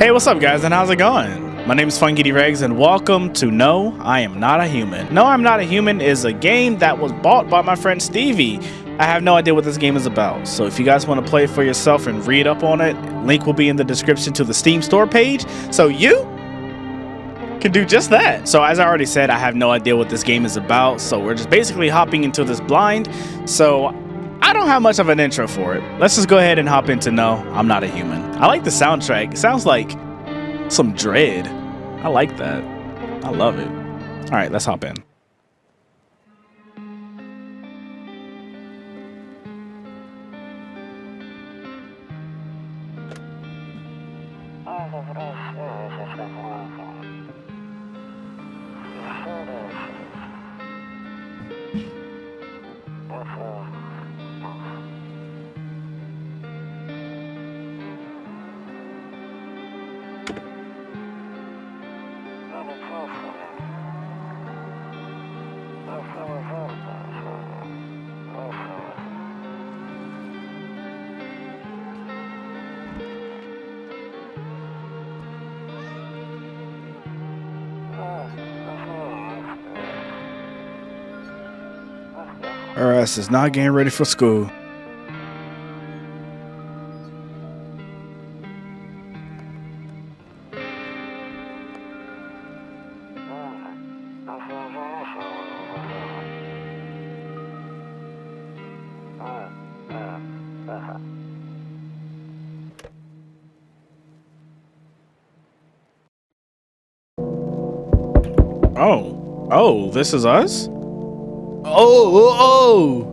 Hey, what's up guys and how's it going? My name is FunGittyRegs and welcome to No, I Am Not a Human. No, I'm Not a Human is a game that was bought by my friend Stevie. I have no idea what this game is about, so if you guys want to play it for yourself and read up on it, link will be in the description to the Steam store page, so you can do just that. So as I already said, I have no idea what this game is about, so we're just basically hopping into this blind, so I don't have much of an intro for it. Let's just go ahead and hop into No, I'm Not a Human. I like the soundtrack. It sounds like some dread. I like that. I love it. All right, let's hop in. Our ass is not getting ready for school. Oh, this is us? Oh,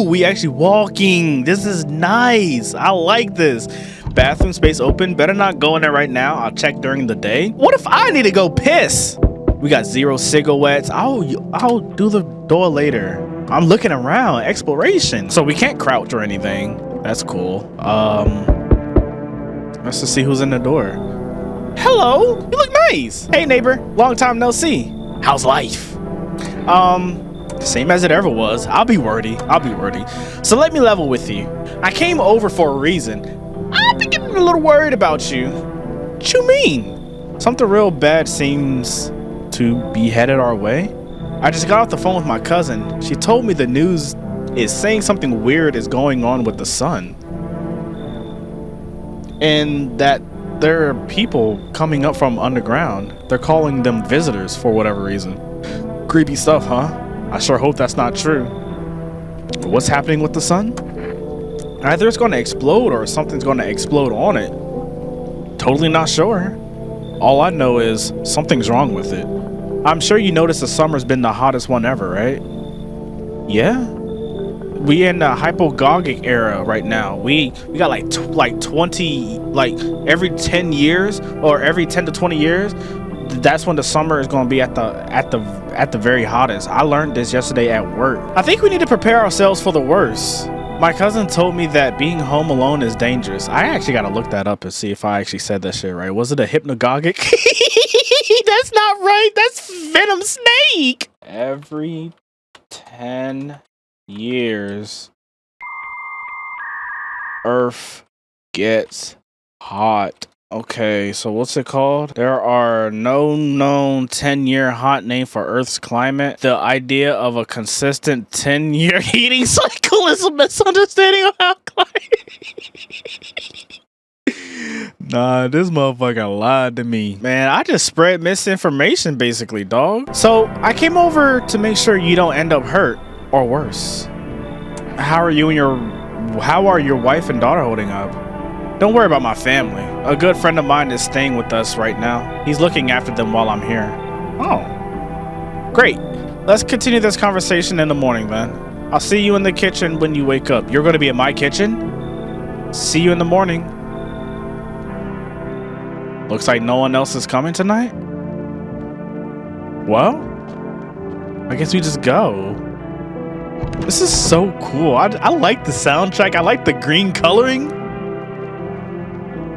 we actually walking. This is nice. I like this. Bathroom space open. Better not go in there right now. I'll check during the day. What if I need to go piss? We got 0 cigarettes. I'll do the door later. I'm looking around. Exploration. So we can't crouch or anything. That's cool. Let's just see who's in the door. Hello. You look nice. Hey neighbor. Long time no see. How's life? Same as it ever was. I'll be wordy. So let me level with you. I came over for a reason. I've been getting a little worried about you. What you mean? Something real bad seems to be headed our way. I just got off the phone with my cousin. She told me the news is saying something weird is going on with the sun. And that there are people coming up from underground. They're calling them visitors for whatever reason. Creepy stuff, huh? I sure hope that's not true. What's happening with the sun? Either it's going to explode or something's going to explode on it. Totally not sure. All I know is something's wrong with it. I'm sure you noticed the summer's been the hottest one ever, right? Yeah? We in the hypogagic era right now. We got like 20, like every 10 years or every 10 to 20 years. That's when the summer is going to be at the very hottest. I learned this yesterday at work. I think we need to prepare ourselves for the worst. My cousin told me that being home alone is dangerous. I actually got to look that up and see if I actually said that shit right. Was it a hypnagogic? That's not right. That's Venom Snake. Every 10 years, Earth gets hot. Okay, so what's it called? There are no known 10-year hot name for Earth's climate. The idea of a consistent 10-year heating cycle is a misunderstanding of how Nah, this motherfucker lied to me. Man, I just spread misinformation basically, dog. So I came over to make sure you don't end up hurt or worse. How are your wife and daughter holding up? Don't worry about my family. A good friend of mine is staying with us right now. He's looking after them while I'm here. Oh, great. Let's continue this conversation in the morning then. I'll see you in the kitchen when you wake up. You're going to be in my kitchen? See you in the morning. Looks like no one else is coming tonight? Well, I guess we just go. This is so cool. I like the soundtrack. I like the green coloring.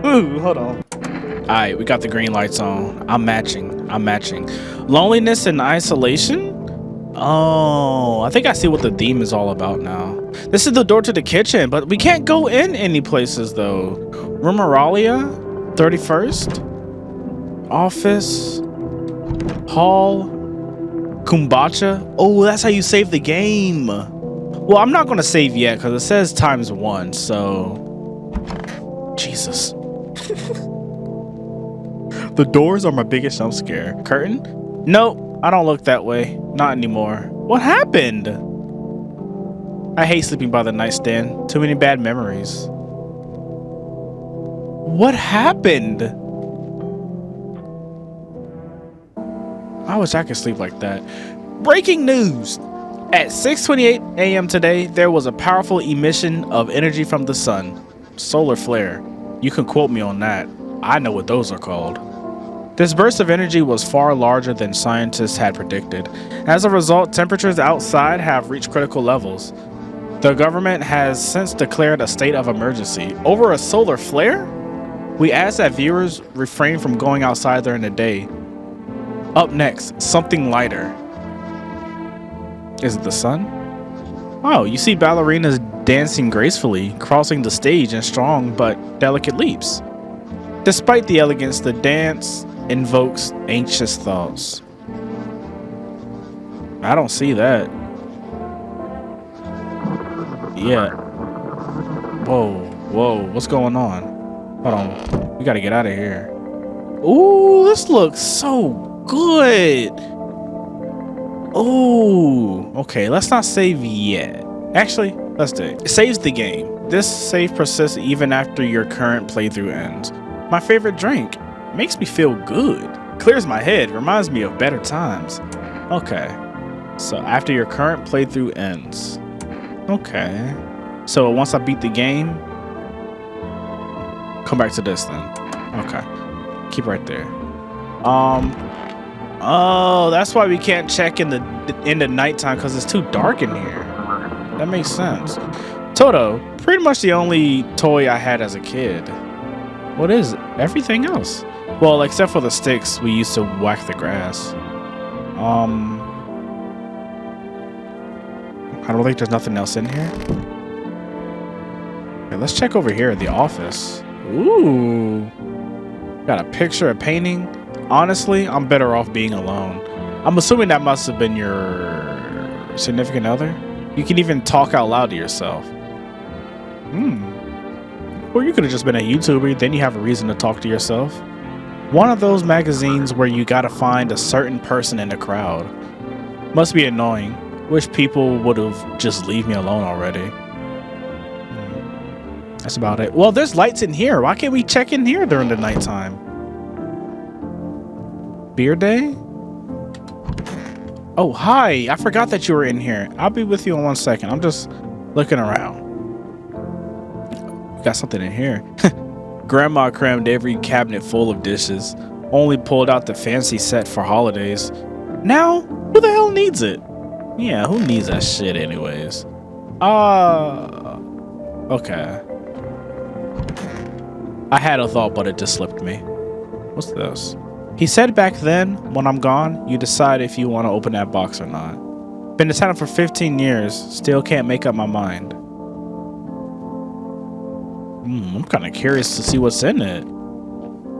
Ooh, hold on. Alright, we got the green lights on. I'm matching. Loneliness and isolation? Oh, I think I see what the theme is all about now. This is the door to the kitchen, but we can't go in any places though. Rumeralia? 31st? Office? Hall? Kumbacha? Oh, that's how you save the game. Well, I'm not gonna save yet because it says ×1, so... Jesus. The doors are my biggest jump scare. Curtain? Nope, I don't look that way. Not anymore. What happened? I hate sleeping by the nightstand. Too many bad memories. What happened? I wish I could sleep like that. Breaking news! At 6:28 a.m. today, there was a powerful emission of energy from the sun. Solar flare. You can quote me on that. I know what those are called. This burst of energy was far larger than scientists had predicted. As a result, temperatures outside have reached critical levels. The government has since declared a state of emergency. Over a solar flare? We ask that viewers refrain from going outside during the day. Up next, something lighter. Is it the sun? Oh, you see ballerinas dancing gracefully, crossing the stage in strong but delicate leaps. Despite the elegance, the dance invokes anxious thoughts. I don't see that. Yeah. Whoa, what's going on? Hold on, we gotta get out of here. Ooh, this looks so good. Oh, okay, let's not save yet. Actually, let's do it. It saves the game. This save persists even after your current playthrough ends. My favorite drink. Makes me feel good. Clears my head. Reminds me of better times. Okay. So after your current playthrough ends. Okay. So once I beat the game, come back to this then. Okay. Keep right there. Oh, that's why we can't check in the nighttime, because it's too dark in here. That makes sense. Toto, pretty much the only toy I had as a kid. What is everything else? Well, except for the sticks we used to whack the grass. I don't think there's nothing else in here. Okay, let's check over here at the office. Ooh. Got a picture, a painting. Honestly, I'm better off being alone. I'm assuming that must have been your significant other. You can even talk out loud to yourself. Or you could have just been a YouTuber, then you have a reason to talk to yourself. One of those magazines where you gotta find a certain person in the crowd. Must be annoying. Wish people would have just leave me alone already. That's about it. Well, there's lights in here. Why can't we check in here during the nighttime? Beer day? Oh, hi. I forgot that you were in here. I'll be with you in 1 second. I'm just looking around. Got something in here. Grandma crammed every cabinet full of dishes. Only pulled out the fancy set for holidays. Now, who the hell needs it? Yeah, who needs that shit anyways? Okay. I had a thought, but it just slipped me. What's this? He said back then, when I'm gone, you decide if you want to open that box or not. Been in town for 15 years, still can't make up my mind. I'm kind of curious to see what's in it.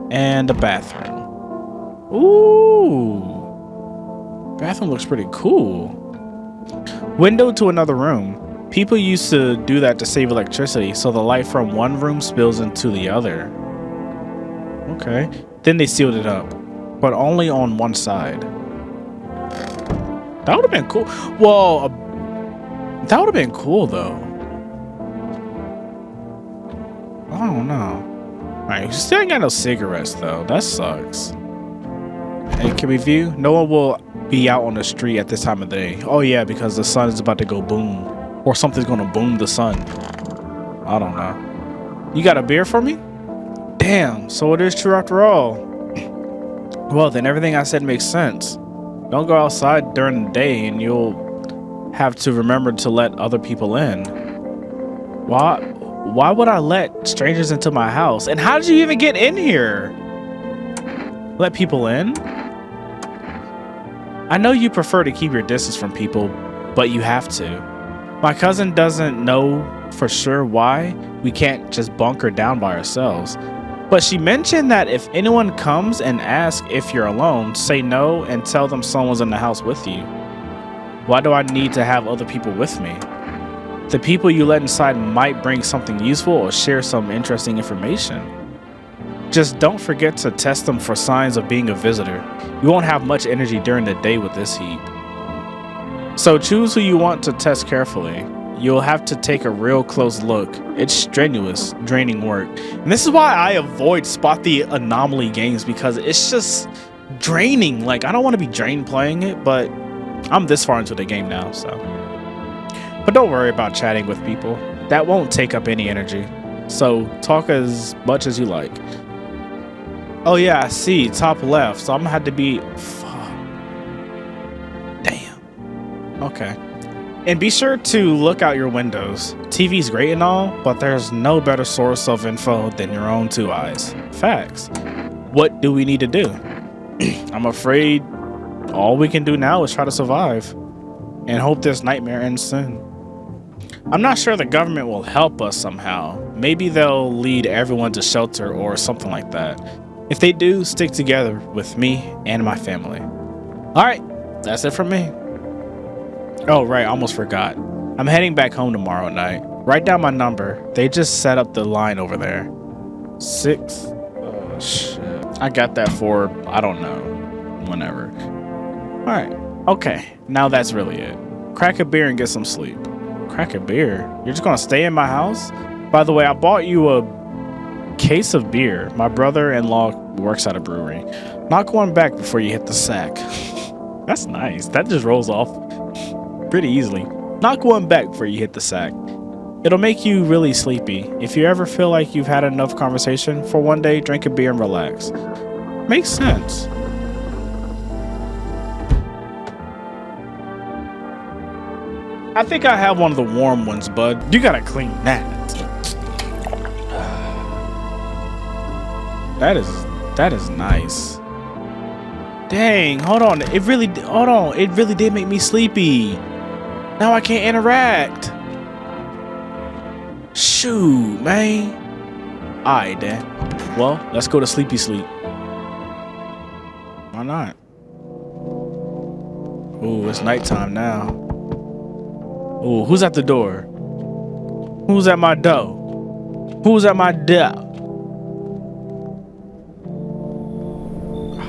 And a bathroom. Ooh. Bathroom looks pretty cool. Window to another room. People used to do that to save electricity, so the light from one room spills into the other. Okay. Then they sealed it up, but only on one side. That would have been cool. Well, that would have been cool though. I don't know. Alright, you still ain't got no cigarettes though. That sucks. Hey, can we view? No one will be out on the street at this time of day. Oh yeah, because the sun is about to go boom. Or something's gonna boom the sun. I don't know. You got a beer for me? Damn, so it is true after all. Well, then everything I said makes sense. Don't go outside during the day and you'll have to remember to let other people in. Why would I let strangers into my house? And how did you even get in here? Let people in? I know you prefer to keep your distance from people, but you have to. My cousin doesn't know for sure why we can't just bunker down by ourselves. But she mentioned that if anyone comes and asks if you're alone, say no and tell them someone's in the house with you. Why do I need to have other people with me? The people you let inside might bring something useful or share some interesting information. Just don't forget to test them for signs of being a visitor. You won't have much energy during the day with this heat. So choose who you want to test carefully. You'll have to take a real close look. It's strenuous, draining work. And this is why I avoid Spot the Anomaly games, because it's just draining. Like, I don't want to be drained playing it, but I'm this far into the game now, so. But don't worry about chatting with people. That won't take up any energy. So talk as much as you like. Oh yeah, I see, top left. So I'm gonna have to be, damn. Okay. And be sure to look out your windows. TV's great and all, but there's no better source of info than your own two eyes. Facts. What do we need to do? I'm afraid all we can do now is try to survive and hope this nightmare ends soon. I'm not sure the government will help us somehow. Maybe they'll lead everyone to shelter or something like that. If they do, stick together with me and my family. All right, that's it from me. Oh, right, almost forgot. I'm heading back home tomorrow night. Write down my number. They just set up the line over there. 6. Oh, shit. I got that for, I don't know, whenever. All right, okay, now that's really it. Crack a beer and get some sleep. Crack a beer? You're just gonna stay in my house? By the way, I bought you a case of beer. My brother-in-law works at a brewery. Not going back before you hit the sack. That's nice. That just rolls off pretty easily. Not going back before you hit the sack. It'll make you really sleepy. If you ever feel like you've had enough conversation for one day, drink a beer and relax. Makes sense. I think I have one of the warm ones, bud. You gotta clean that. That is nice. Dang, hold on. It really did make me sleepy. Now I can't interact. Shoot, man. Alright then. Well, let's go to sleepy sleep. Why not? Ooh, it's nighttime now. Ooh, who's at the door? Who's at my door? Who's at my door?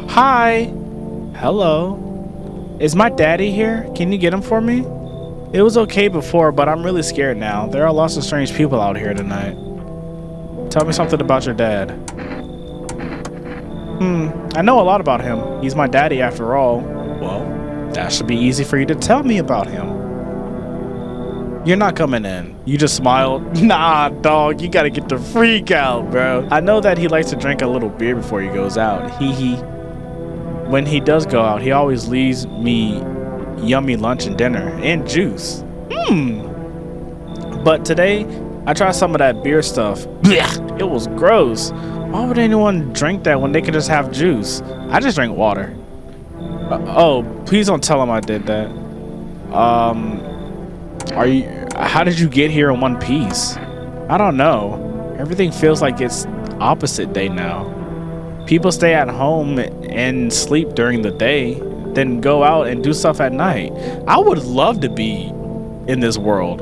Hi. Hello. Is my daddy here? Can you get him for me? It was okay before, but I'm really scared now. There are lots of strange people out here tonight. Tell me something about your dad. I know a lot about him. He's my daddy after all. Well, that should be easy for you to tell me about him. You're not coming in. You just smiled. Nah, dog, you gotta get the freak out, bro. I know that he likes to drink a little beer before he goes out. Hee. When he does go out, he always leaves me yummy lunch and dinner and juice. But today, I tried some of that beer stuff. Blech, it was gross. Why would anyone drink that when they could just have juice? I just drink water. Oh, please don't tell him I did that. How did you get here in one piece? I don't know. Everything feels like it's opposite day now. People stay at home and sleep during the day, then go out and do stuff at night. I would love to be in this world.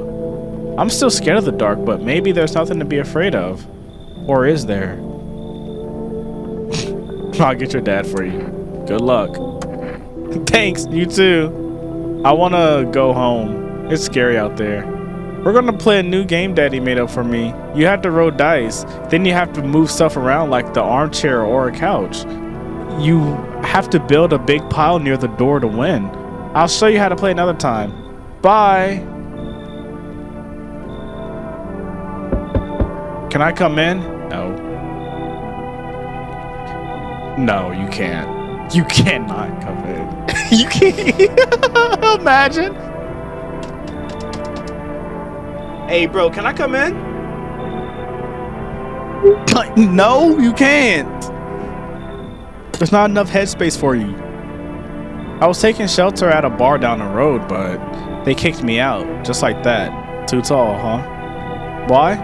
I'm still scared of the dark, but maybe there's nothing to be afraid of. Or is there? I'll get your dad for you. Good luck. Thanks, you too. I want to go home. It's scary out there. We're going to play a new game Daddy made up for me. You have to roll dice. Then you have to move stuff around like the armchair or a couch. You have to build a big pile near the door to win. I'll show you how to play another time. Bye. Can I come in? No. No, you can't. You cannot come in. You can't. Imagine. Hey, bro, can I come in? No, you can't. There's not enough headspace for you. I was taking shelter at a bar down the road, but they kicked me out, just like that. Too tall, huh? Why?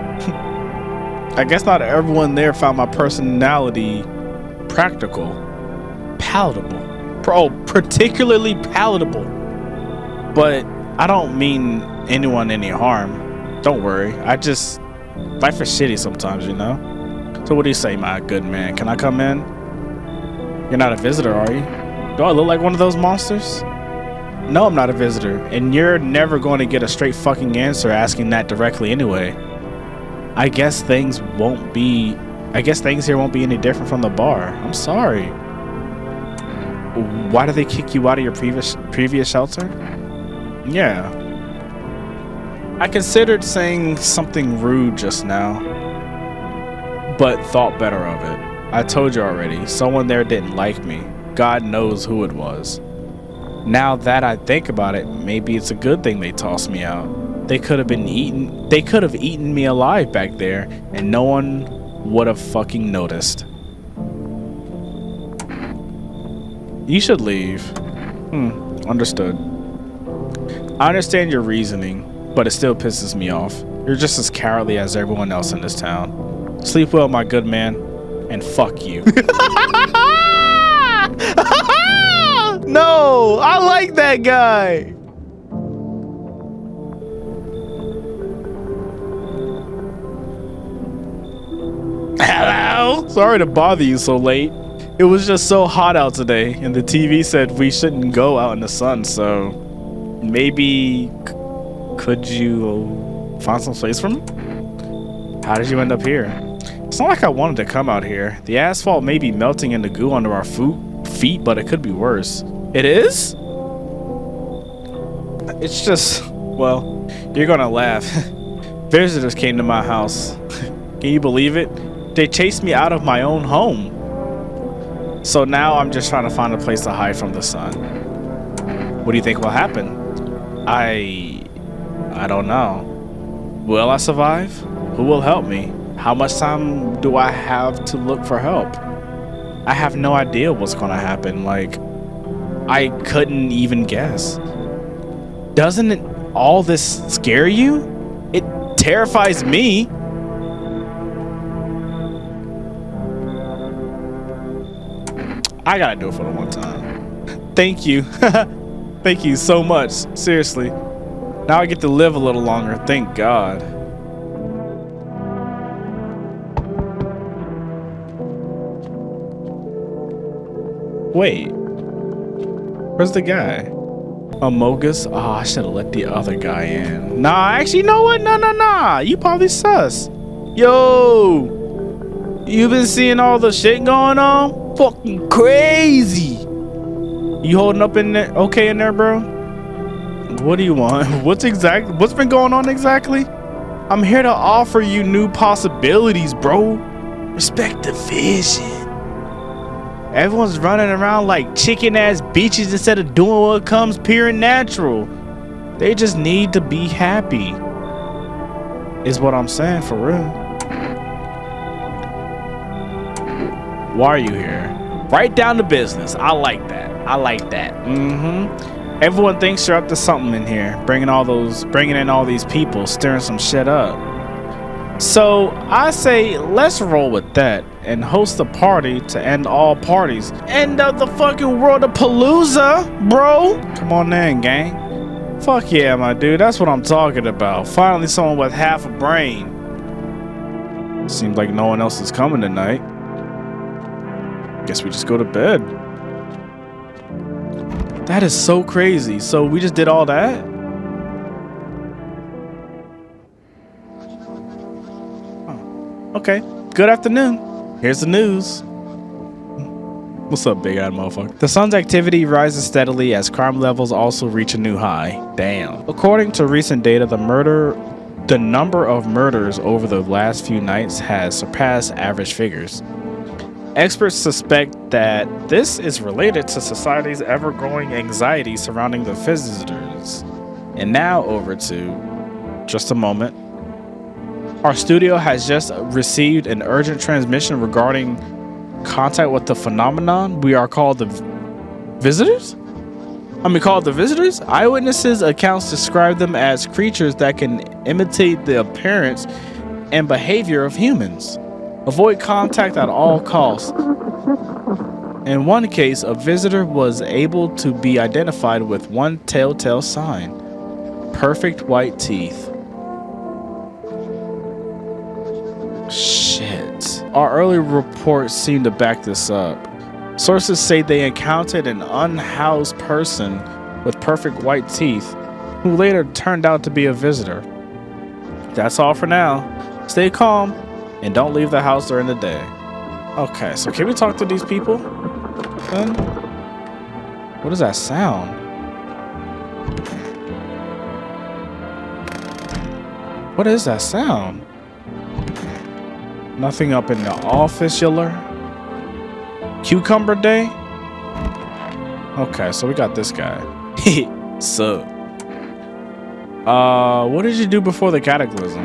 I guess not everyone there found my personality practical, palatable, particularly palatable. But I don't mean anyone any harm. Don't worry. Life is shitty sometimes, you know? So what do you say, my good man? Can I come in? You're not a visitor, are you? Do I look like one of those monsters? No, I'm not a visitor. And you're never going to get a straight fucking answer asking that directly anyway. I guess things here won't be any different from the bar. I'm sorry. Why did they kick you out of your previous shelter? Yeah. I considered saying something rude just now, but thought better of it. I told you already, someone there didn't like me. God knows who it was. Now that I think about it, maybe it's a good thing they tossed me out. They could have eaten me alive back there, and no one would have fucking noticed. You should leave. Understood. I understand your reasoning, but it still pisses me off. You're just as cowardly as everyone else in this town. Sleep well, my good man, and fuck you. No, I like that guy. Hello? Sorry to bother you so late. It was just so hot out today, and the TV said we shouldn't go out in the sun, so maybe could you find some place for me? How did you end up here? It's not like I wanted to come out here. The asphalt may be melting into goo under our feet, but it could be worse. It is? It's just, well, you're gonna laugh. Visitors came to my house. Can you believe it? They chased me out of my own home. So now I'm just trying to find a place to hide from the sun. What do you think will happen? I don't know. Will I survive? Who will help me? How much time do I have to look for help? I have no idea what's gonna happen. Like, I couldn't even guess. Doesn't all this scare you? It terrifies me. I gotta do it for the one time. Thank you. Thank you so much. Seriously. Now I get to live a little longer. Thank God. Wait. Where's the guy? Amogus? Oh, I should have let the other guy in. Nah, actually, you know what? Nah. You probably sus. Yo. You been seeing all the shit going on? Fucking crazy. You holding up in there? Okay in there, bro? What do you want? What's been going on exactly? I'm here to offer you new possibilities, bro. Respect the vision. Everyone's running around like chicken ass bitches instead of doing what comes pure and natural. They just need to be happy. Is what I'm saying, for real. Why are you here? Right down to business. I like that. Everyone thinks you're up to something in here, bringing in all these people, stirring some shit up. So I say let's roll with that and host a party to end all parties. End of the fucking world of Palooza, bro. Come on in, gang. Fuck yeah, my dude. That's what I'm talking about. Finally someone with half a brain. Seems like no one else is coming tonight. Guess we just go to bed. That is so crazy. So we just did all that? Oh, okay. Good afternoon. Here's the news. What's up, big eyed motherfucker? The sun's activity rises steadily as crime levels also reach a new high. Damn. According to recent data, the number of murders over the last few nights has surpassed average figures. Experts suspect that this is related to society's ever-growing anxiety surrounding the visitors. And now over to just a moment. Our studio has just received an urgent transmission regarding contact with the phenomenon we are called the visitors? Eyewitnesses' accounts describe them as creatures that can imitate the appearance and behavior of humans. Avoid contact at all costs. In one case, a visitor was able to be identified with one telltale sign: perfect white teeth. Shit. Our early reports seem to back this up. Sources say they encountered an unhoused person with perfect white teeth who later turned out to be a visitor. That's all for now. Stay calm and don't leave the house during the day. Okay, so can we talk to these people then? What is that sound? What is that sound? Nothing up in the office, Yiller. Cucumber Day? Okay, so we got this guy. Sup? What did you do before the cataclysm?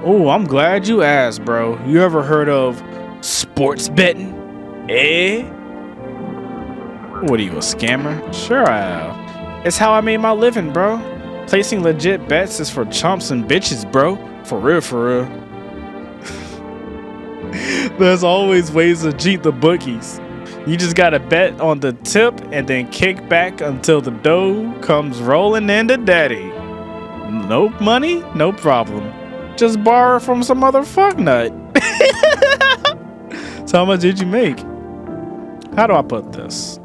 Oh, I'm glad you asked, bro. You ever heard of sports betting? Eh? What are you, a scammer? Sure I have. It's how I made my living, bro. Placing legit bets is for chumps and bitches, bro. For real, for real. There's always ways to cheat the bookies. You just gotta bet on the tip and then kick back until the dough comes rolling into daddy. No money, no problem. Just borrow from some other fucknut. So how much did you make? How do I put this?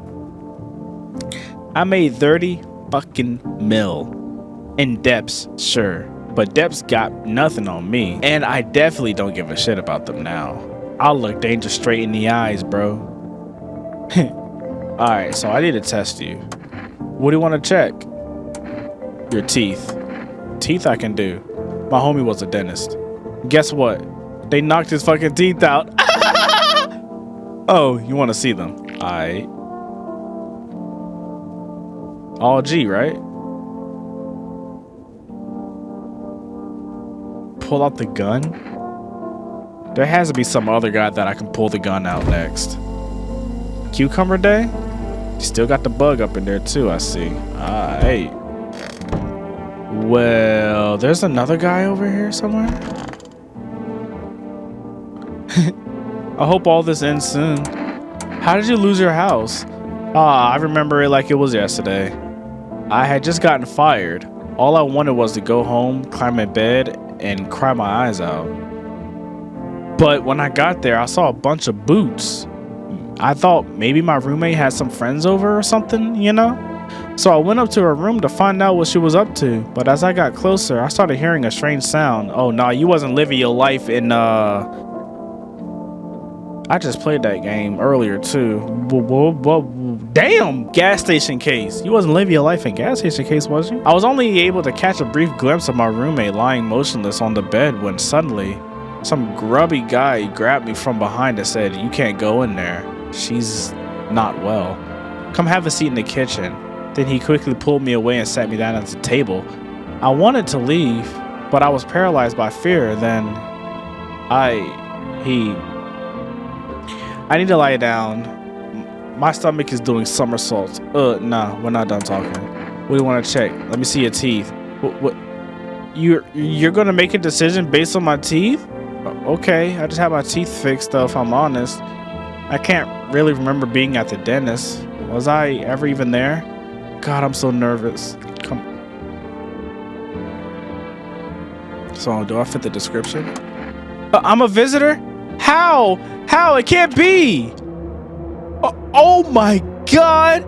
I made 30 fucking mil. In depths, sure. But depths got nothing on me. And I definitely don't give a shit about them now. I'll look danger straight in the eyes, bro. Alright, so I need to test you. What do you want to check? Your teeth. Teeth I can do. My homie was a dentist. Guess what? They knocked his fucking teeth out. Oh, you want to see them? Alright. All G, right? Pull out the gun? There has to be some other guy that I can pull the gun out next. Cucumber Day? Still got the bug up in there too, I see. Alright. Well, there's another guy over here somewhere. I hope all this ends soon. How did you lose your house? I remember it like it was yesterday. I had just gotten fired. All I wanted was to go home, climb in bed, and cry my eyes out. But when I got there, I saw a bunch of boots. I thought maybe my roommate had some friends over or something, you know? So I went up to her room to find out what she was up to. But as I got closer, I started hearing a strange sound. Oh, no, you wasn't living your life in, I just played that game earlier, too. Damn! Gas station case. You wasn't living your life in gas station case, was you? I was only able to catch a brief glimpse of my roommate lying motionless on the bed when suddenly some grubby guy grabbed me from behind and said, "You can't go in there. She's not well. Come have a seat in the kitchen." Then he quickly pulled me away and sat me down at the table. I wanted to leave, but I was paralyzed by fear. Then I need to lie down. My stomach is doing somersaults. Nah, we're not done talking. What do you want to check? Let me see your teeth. What? You're gonna make a decision based on my teeth? Okay, I just had my teeth fixed though, if I'm honest. I can't really remember being at the dentist. Was I ever even there? God, I'm so nervous. Come. So, do I fit the description? I'm a visitor? How? How? It can't be! Oh my God!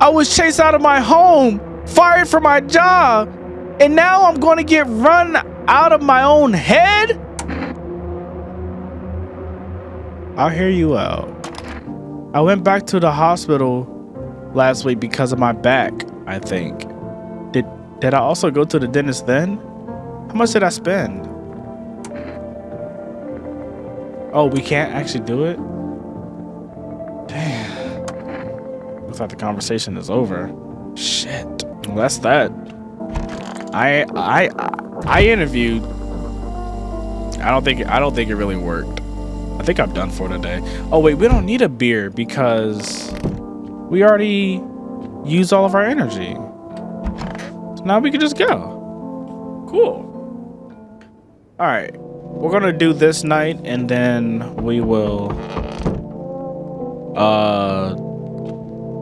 I was chased out of my home, fired from my job, and now I'm going to get run out of my own head? I'll hear you out. I went back to the hospital last week because of my back, I think. Did I also go to the dentist then? How much did I spend? Oh, we can't actually do it? Damn. Looks like the conversation is over. Shit. Well, that's that. I interviewed. I don't think it really worked. I think I'm done for today. Oh wait, we don't need a beer because we already used all of our energy. So now we can just go. Cool. All right. we're gonna do this night, and then we will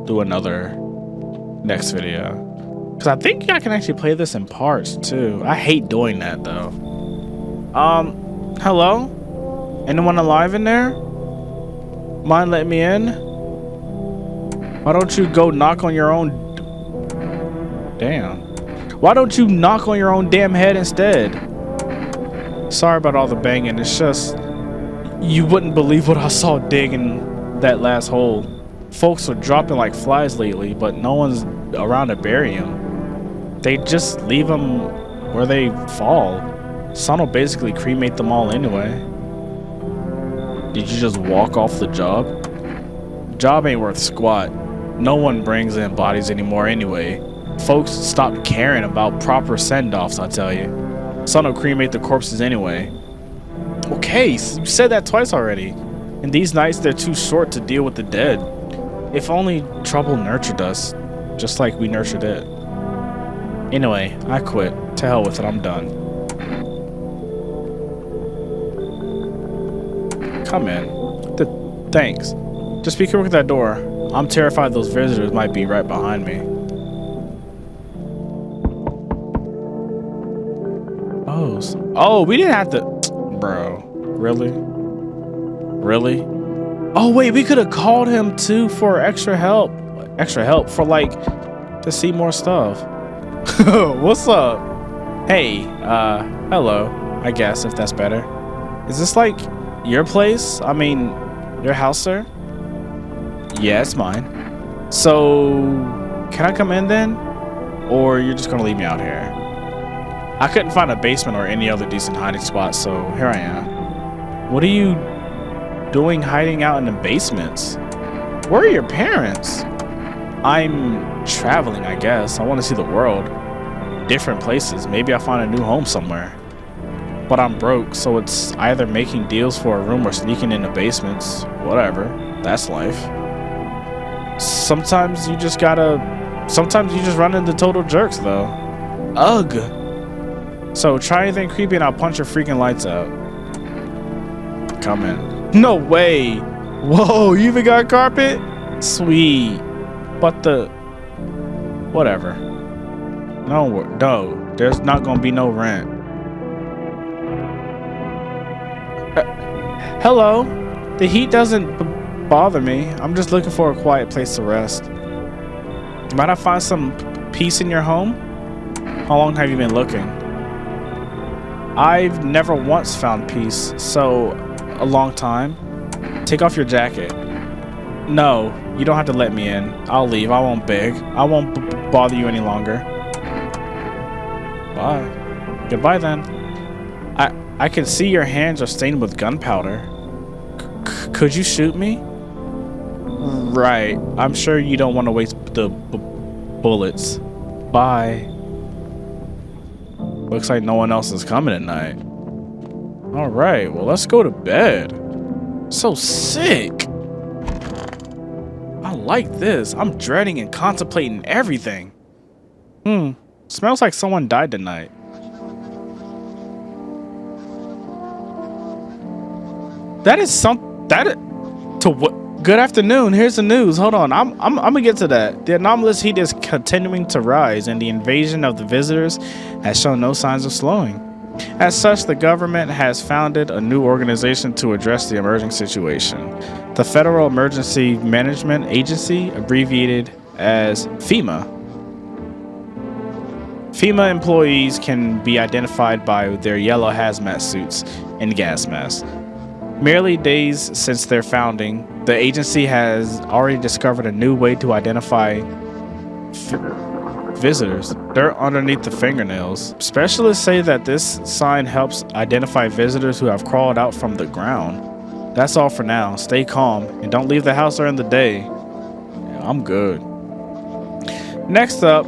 do another next video. Because I think I can actually play this in parts too. I hate doing that though. Hello? Anyone alive in there? Mind letting me in? Why don't you go knock on your own? Damn. Why don't you knock on your own damn head instead? Sorry about all the banging. It's just, you wouldn't believe what I saw digging that last hole. Folks are dropping like flies lately, but no one's around to bury them. They just leave them where they fall. Sun will basically cremate them all anyway. Did you just walk off the job? Job ain't worth squat. No one brings in bodies anymore anyway. Folks stopped caring about proper send-offs, I tell you. Sun will cremate the corpses anyway. Okay, you said that twice already. And these nights, they're too short to deal with the dead. If only trouble nurtured us, just like we nurtured it. Anyway, I quit. To hell with it, I'm done. Come in. Thanks. Just be careful with that door. I'm terrified those visitors might be right behind me. Oh, we didn't have to... Bro, really? Really? Oh, wait, we could have called him too for extra help. Extra help for like, to see more stuff. What's up? Hey, hello, I guess, if that's better. Is this like your place? I mean, your house, sir? Yeah, it's mine. So, can I come in then? Or you're just gonna leave me out here? I couldn't find a basement or any other decent hiding spot, so here I am. What are you doing hiding out in the basements? Where are your parents? I'm traveling, I guess. I want to see the world. Different places. Maybe I'll find a new home somewhere. But I'm broke, so it's either making deals for a room or sneaking into basements. Whatever. That's life. Sometimes you just run into total jerks, though. Ugh. So try anything creepy and I'll punch your freaking lights out. Come in. No way. Whoa, you even got carpet? Sweet. But the... Whatever. No, there's not gonna be no rent. Hello. The heat doesn't bother me. I'm just looking for a quiet place to rest. Might I find some peace in your home? How long have you been looking? I've never once found peace, so a long time. Take off your jacket. No, you don't have to let me in. I'll leave. I won't beg. I won't bother you any longer. Bye. Goodbye then. I can see your hands are stained with gunpowder. Could you shoot me? Right. I'm sure you don't want to waste the bullets. Bye. Looks like no one else is coming tonight. Alright, well, let's go to bed. So sick. I like this. I'm dreading and contemplating everything. Smells like someone died tonight. Good afternoon. Here's the news. Hold on. I'm gonna get to that. The anomalous heat is continuing to rise, and the invasion of the visitors has shown no signs of slowing. As such, the government has founded a new organization to address the emerging situation. The Federal Emergency Management Agency, abbreviated as FEMA. FEMA employees can be identified by their yellow hazmat suits and gas masks. Merely days since their founding, the agency has already discovered a new way to identify visitors. They're underneath the fingernails. Specialists say that this sign helps identify visitors who have crawled out from the ground. That's all for now. Stay calm and don't leave the house during the day. Yeah, I'm good. Next up,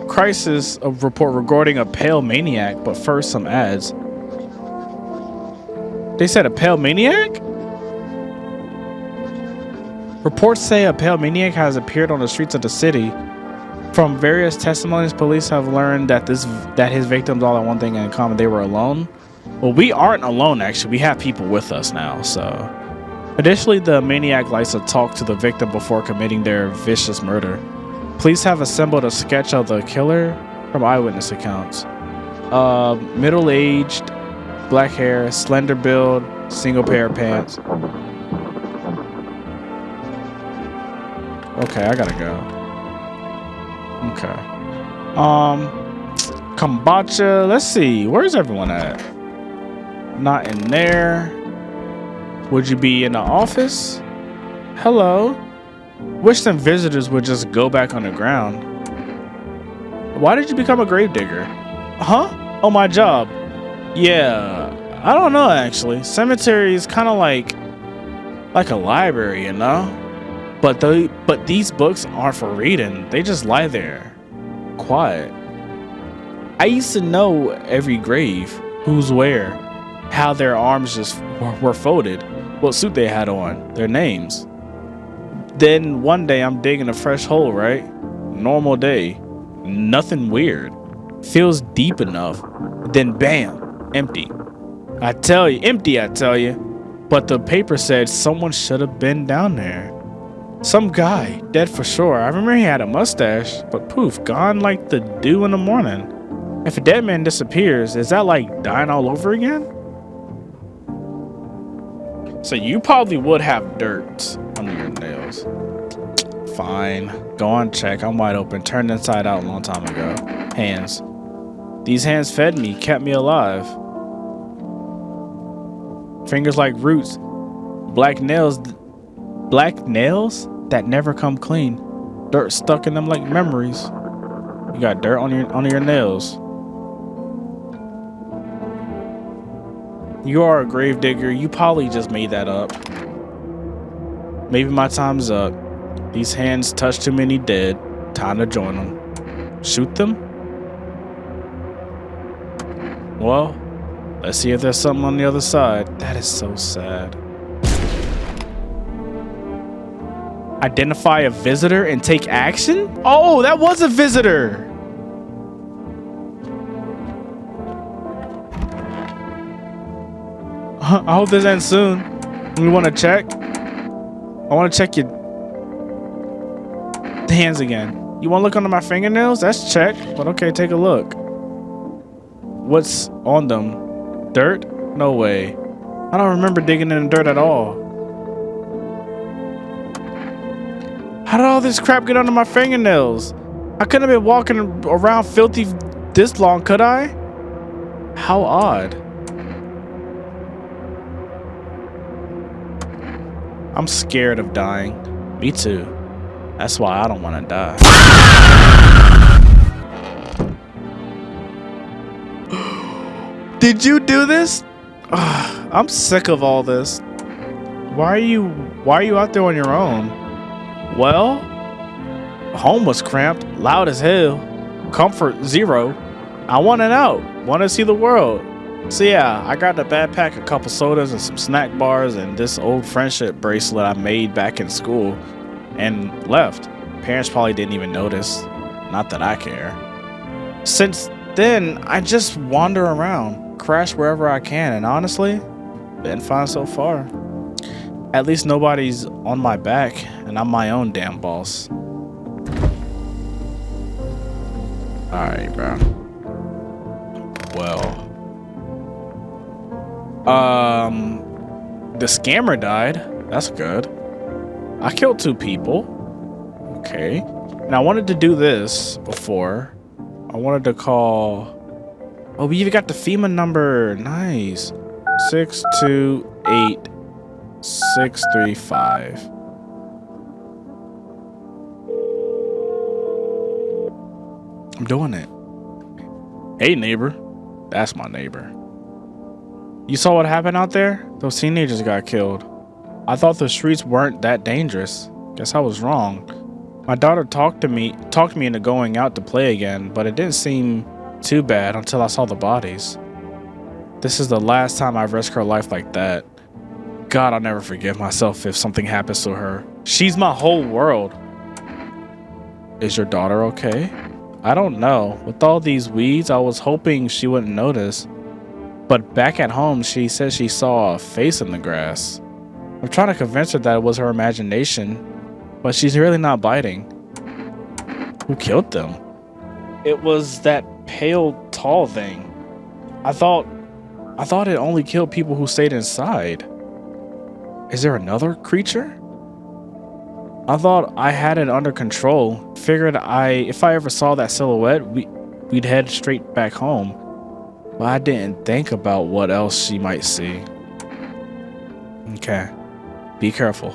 crisis report regarding a pale maniac, but first some ads. They said a pale maniac? Reports say a pale maniac has appeared on the streets of the city. From various testimonies, police have learned that his victims all had one thing in common. They were alone. Well, we aren't alone, actually. We have people with us now, so. Additionally, the maniac likes to talk to the victim before committing their vicious murder. Police have assembled a sketch of the killer from eyewitness accounts. Middle-aged, black hair, slender build, single pair of pants. Okay, I gotta go. Okay. Kombucha. Let's see. Where's everyone at? Not in there. Would you be in the office? Hello. Wish some visitors would just go back on the ground. Why did you become a gravedigger? Huh? Oh, my job. Yeah. I don't know, actually. Cemetery is kind of like a library, you know? But these books aren't for reading. They just lie there. Quiet. I used to know every grave. Who's where. How their arms just were folded. What suit they had on. Their names. Then one day I'm digging a fresh hole, right? Normal day. Nothing weird. Feels deep enough. Then bam. Empty. I tell you. But the paper said someone should have been down there. Some guy, dead for sure. I remember he had a mustache, but poof, gone like the dew in the morning. If a dead man disappears, is that like dying all over again? So you probably would have dirt under your nails. Fine. Go on, check. I'm wide open. Turned inside out a long time ago. Hands. These hands fed me, kept me alive. Fingers like roots. Black nails that never come clean. Dirt stuck in them like memories. You got dirt on your nails. You are a gravedigger. You probably just made that up. Maybe my time's up. These hands touch too many dead. Time to join them. Shoot them? Well, let's see if there's something on the other side. That is so sad. Identify a visitor and take action? Oh, that was a visitor. I hope this ends soon. We want to check. I want to check your hands again. You want to look under my fingernails? That's check. But okay, take a look. What's on them? Dirt? No way. I don't remember digging in the dirt at all. How did all this crap get under my fingernails? I couldn't have been walking around filthy this long, could I? How odd. I'm scared of dying. Me too. That's why I don't want to die. Did you do this? I'm sick of all this. Why are you out there on your own? Well, home was cramped, loud as hell, comfort zero. I wanted out, want to see the world. So yeah, I got a backpack, a couple sodas and some snack bars and this old friendship bracelet I made back in school and left. Parents probably didn't even notice. Not that I care. Since then, I just wander around, crash wherever I can, and honestly, been fine so far. At least nobody's on my back, and I'm my own damn boss. Alright, bro. Well. The scammer died. That's good. I killed 2 people. Okay. And I wanted to do this before. I wanted to call... Oh, we even got the FEMA number. Nice. 628635. I'm doing it. Hey, neighbor. That's my neighbor. You saw what happened out there? Those teenagers got killed. I thought the streets weren't that dangerous. Guess I was wrong. My daughter talked me into going out to play again, but it didn't seem too bad until I saw the bodies. This is the last time I've risked her life like that. God, I'll never forgive myself if something happens to her. She's my whole world. Is your daughter okay? I don't know. With all these weeds, I was hoping she wouldn't notice. But back at home, she says she saw a face in the grass. I'm trying to convince her that it was her imagination, but she's really not biting. Who killed them? It was that pale, tall thing. I thought it only killed people who stayed inside. Is there another creature? I thought I had it under control. Figured if I ever saw that silhouette, we'd head straight back home. But I didn't think about what else she might see. Okay. Be careful.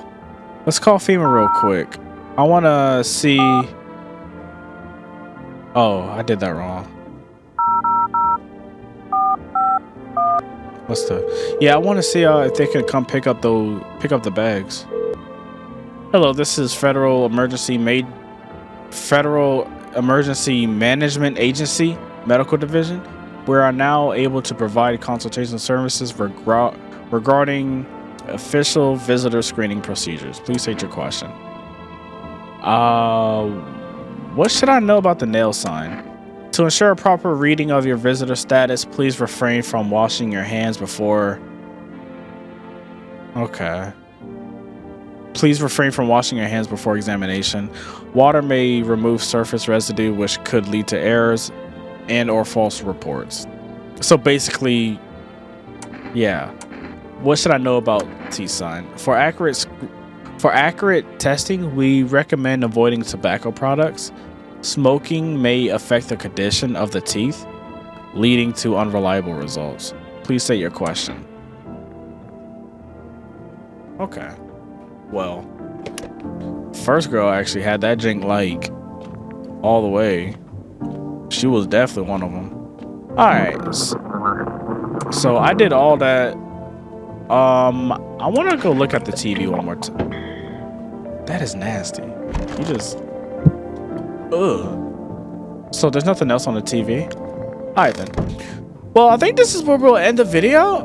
Let's call FEMA real quick. I want to see... Oh, I did that wrong. What's the... Yeah, I want to see if they can come pick up the bags. Hello, this is Federal Emergency Management Agency Medical Division. We are now able to provide consultation services regarding official visitor screening procedures. Please state your question. What should I know about the nail sign? To ensure a proper reading of your visitor status, please refrain from washing your hands before... Okay. Please refrain from washing your hands before examination. Water may remove surface residue, which could lead to errors and or false reports. So basically, yeah. What should I know about T-sign? For accurate testing, we recommend avoiding tobacco products. Smoking may affect the condition of the teeth, leading to unreliable results. Please state your question. Okay. Well, first girl actually had that jink like all the way. She was definitely one of them. Alright. So I did all that. I want to go look at the TV one more time. That is nasty. You just... Ugh. So there's nothing else on the TV? Alright then. Well, I think this is where we'll end the video.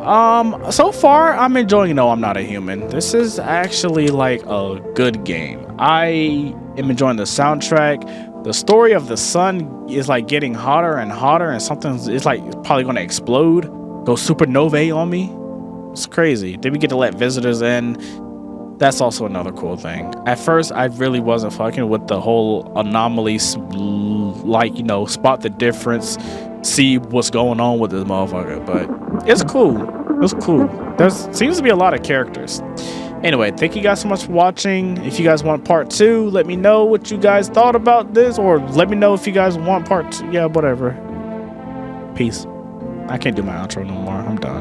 So far, I'm enjoying No, I'm Not a Human. This is actually like a good game. I am enjoying the soundtrack. The story of the sun is like getting hotter and hotter, and it's like probably gonna explode, go supernovae on me. It's crazy. Then we get to let visitors in. That's also another cool thing. At first, I really wasn't fucking with the whole anomaly, like, you know, spot the difference, see what's going on with this motherfucker. But it's cool. It's cool. There seems to be a lot of characters. Anyway, thank you guys so much for watching. If you guys want part 2, let me know what you guys thought about this, or let me know if you guys want part 2. Yeah, whatever. Peace. I can't do my outro no more. I'm done.